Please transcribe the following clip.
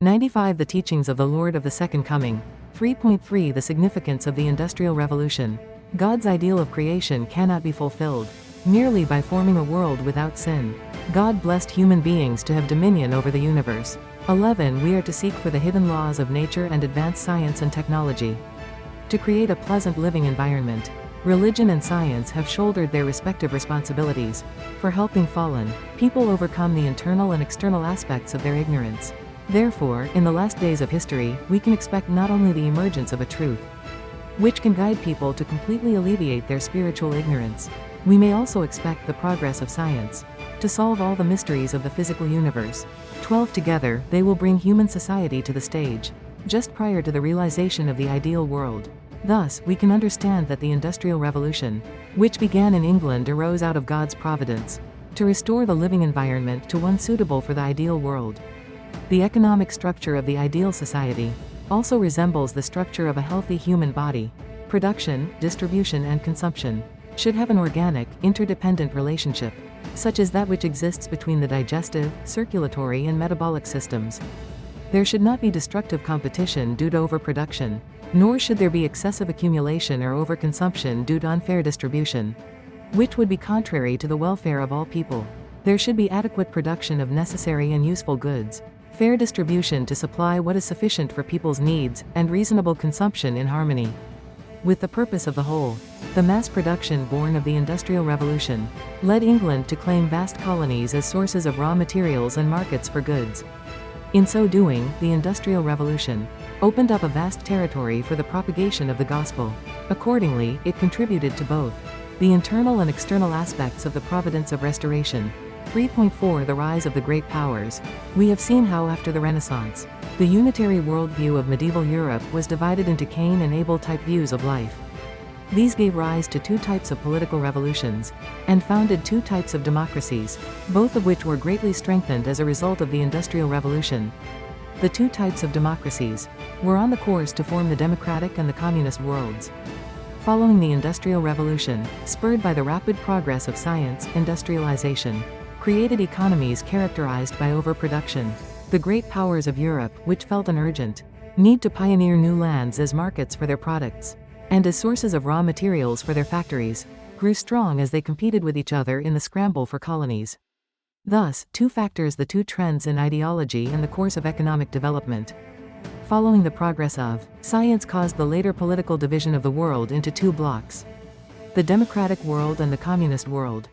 95. The teachings of the Lord of the Second Coming. 3.3. The significance of the Industrial Revolution. God's ideal of creation cannot be fulfilled merely by forming a world without sin. God blessed human beings to have dominion over the universe. 11. We are to seek for the hidden laws of nature and advance science and technology to create a pleasant living environment. Religion and science have shouldered their respective responsibilities for helping fallen people overcome the internal and external aspects of their ignorance. Therefore, in the last days of history, we can expect not only the emergence of a truth, which can guide people to completely alleviate their spiritual ignorance, we may also expect the progress of science to solve all the mysteries of the physical universe. 12. Together, they will bring human society to the stage, just prior to the realization of the ideal world. Thus, we can understand that the Industrial Revolution, which began in England, arose out of God's providence to restore the living environment to one suitable for the ideal world. The economic structure of the ideal society also resembles the structure of a healthy human body. Production, distribution and consumption should have an organic, interdependent relationship, such as that which exists between the digestive, circulatory and metabolic systems. There should not be destructive competition due to overproduction, nor should there be excessive accumulation or overconsumption due to unfair distribution, which would be contrary to the welfare of all people. There should be adequate production of necessary and useful goods, fair distribution to supply what is sufficient for people's needs, and reasonable consumption in harmony with the purpose of the whole. The mass production born of the Industrial Revolution led England to claim vast colonies as sources of raw materials and markets for goods. In so doing, the Industrial Revolution opened up a vast territory for the propagation of the gospel. Accordingly, it contributed to both the internal and external aspects of the providence of restoration. 3.4. The rise of the great powers. We have seen how after the Renaissance, the unitary worldview of medieval Europe was divided into Cain and Abel type views of life. These gave rise to two types of political revolutions, and founded two types of democracies, both of which were greatly strengthened as a result of the Industrial Revolution. The two types of democracies were on the course to form the democratic and the communist worlds. Following the Industrial Revolution, spurred by the rapid progress of science, industrialization created economies characterized by overproduction. The great powers of Europe, which felt an urgent need to pioneer new lands as markets for their products, and as sources of raw materials for their factories, grew strong as they competed with each other in the scramble for colonies. Thus, two factors, the two trends in ideology and the course of economic development. Following the progress of science caused the later political division of the world into two blocks: the democratic world and the communist world.